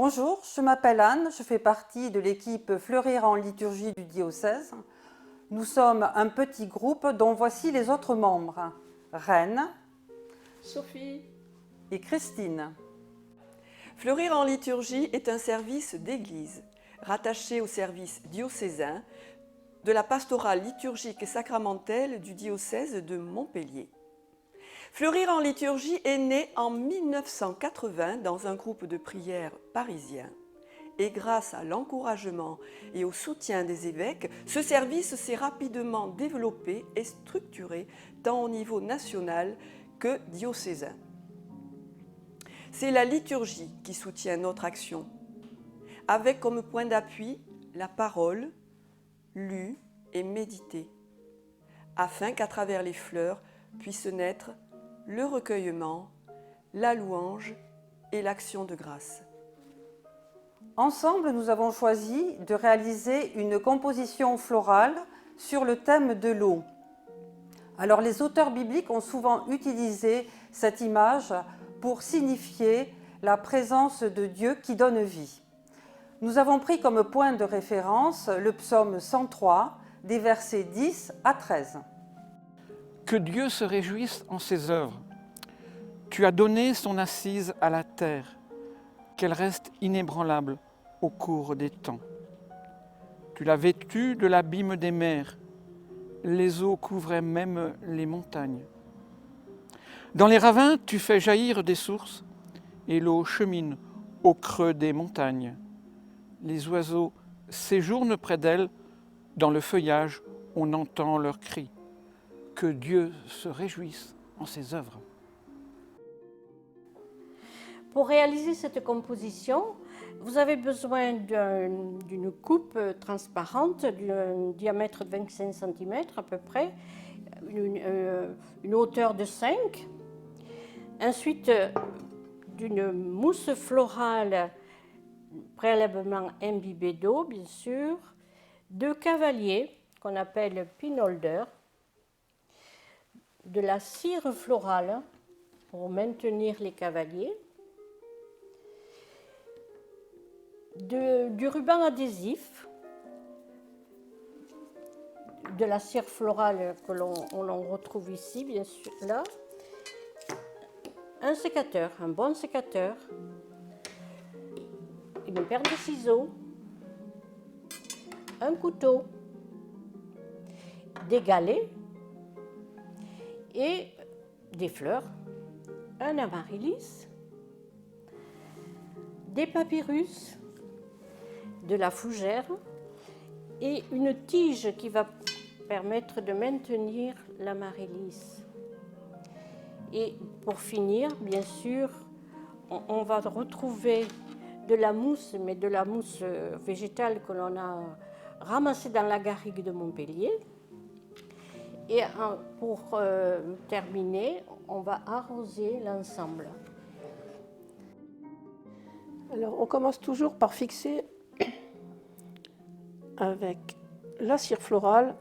Bonjour, je m'appelle Anne, je fais partie de l'équipe Fleurir en liturgie du diocèse. Nous sommes un petit groupe dont voici les autres membres. Reine, Sophie et Christine. Fleurir en liturgie est un service d'église, rattaché au service diocésain de la pastorale liturgique et sacramentelle du diocèse de Montpellier. Fleurir en liturgie est né en 1980 dans un groupe de prière parisien. Et grâce à l'encouragement et au soutien des évêques, ce service s'est rapidement développé et structuré tant au niveau national que diocésain. C'est la liturgie qui soutient notre action, avec comme point d'appui la parole, lue et méditée, afin qu'à travers les fleurs puisse naître le recueillement, la louange et l'action de grâce. Ensemble, nous avons choisi de réaliser une composition florale sur le thème de l'eau. Alors, les auteurs bibliques ont souvent utilisé cette image pour signifier la présence de Dieu qui donne vie. Nous avons pris comme point de référence le psaume 103, des versets 10 à 13. Que Dieu se réjouisse en ses œuvres. Tu as donné son assise à la terre, qu'elle reste inébranlable au cours des temps. Tu l'as vêtue de l'abîme des mers, les eaux couvraient même les montagnes. Dans les ravins, tu fais jaillir des sources, et l'eau chemine au creux des montagnes. Les oiseaux séjournent près d'elle, dans le feuillage, on entend leurs cris. Que Dieu se réjouisse en ses œuvres. Pour réaliser cette composition, vous avez besoin d'une coupe transparente d'un diamètre de 25 cm à peu près, une hauteur de 5. Ensuite, d'une mousse florale préalablement imbibée d'eau, bien sûr, 2 cavaliers qu'on appelle pinholder, de la cire florale pour maintenir les cavaliers, du ruban adhésif, de la cire florale que l'on retrouve ici, bien sûr, là, un sécateur, un bon sécateur, une paire de ciseaux, un couteau, des galets et des fleurs, un amaryllis, des papyrus, de la fougère et une tige qui va permettre de maintenir l'amaryllis. Et pour finir, bien sûr, on va retrouver de la mousse, mais de la mousse végétale que l'on a ramassée dans la garrigue de Montpellier. Et pour terminer, on va arroser l'ensemble. Alors, on commence toujours par fixer avec la cire florale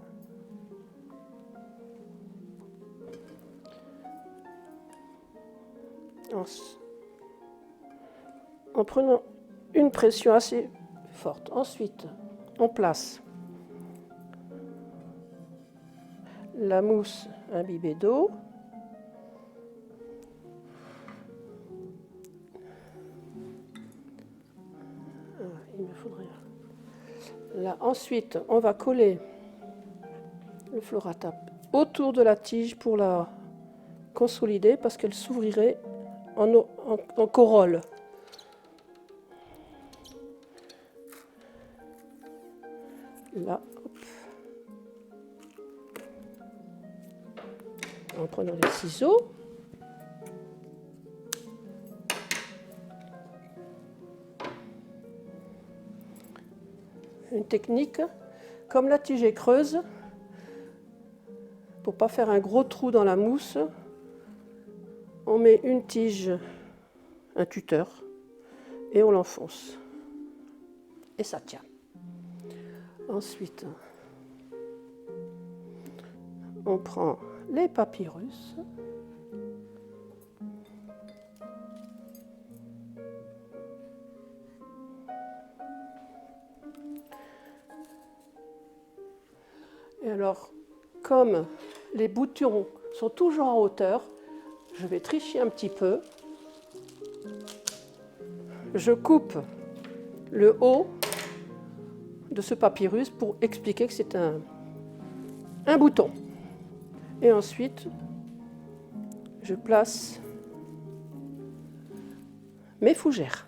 en prenant une pression assez forte. Ensuite, on place la mousse imbibée d'eau. Il me faudrait là. Ensuite, on va coller le Floratap autour de la tige pour la consolider parce qu'elle s'ouvrirait en corolle. Là, hop. En prenant les ciseaux. Une technique, comme la tige est creuse, pour ne pas faire un gros trou dans la mousse, on met une tige, un tuteur, et on l'enfonce. Et ça tient. Ensuite, on prend les papyrus. alors, comme les boutons sont toujours en hauteur, je vais tricher un petit peu. Je coupe le haut de ce papyrus pour expliquer que c'est un bouton. Et ensuite, je place mes fougères.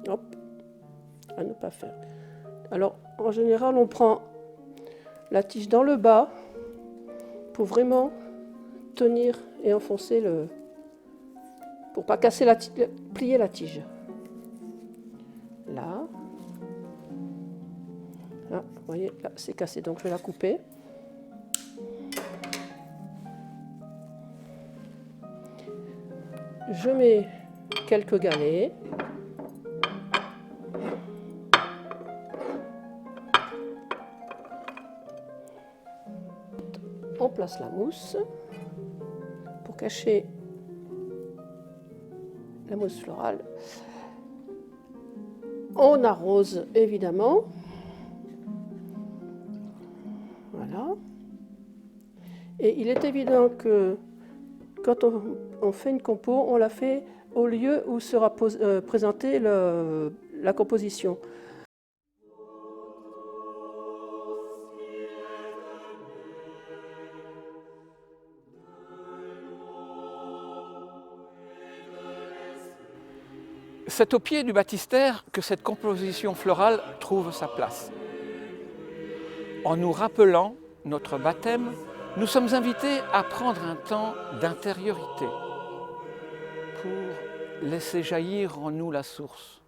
Hop, à ne pas faire. Alors, en général, on prend la tige dans le bas pour vraiment tenir et enfoncer pour pas casser plier la tige. Là. Là, vous voyez, là, c'est cassé, donc je vais la couper. Je mets quelques galets. On place la mousse pour cacher la mousse florale. On arrose évidemment. Voilà. Et il est évident que quand on fait une compo, on la fait au lieu où sera présentée la composition. C'est au pied du baptistère que cette composition florale trouve sa place. En nous rappelant notre baptême, nous sommes invités à prendre un temps d'intériorité pour laisser jaillir en nous la source,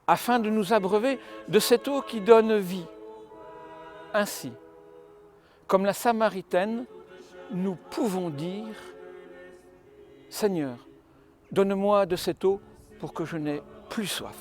afin de nous abreuver de cette eau qui donne vie. Ainsi, comme la Samaritaine, nous pouvons dire « Seigneur, donne-moi de cette eau pour que je n'ai plus soif ».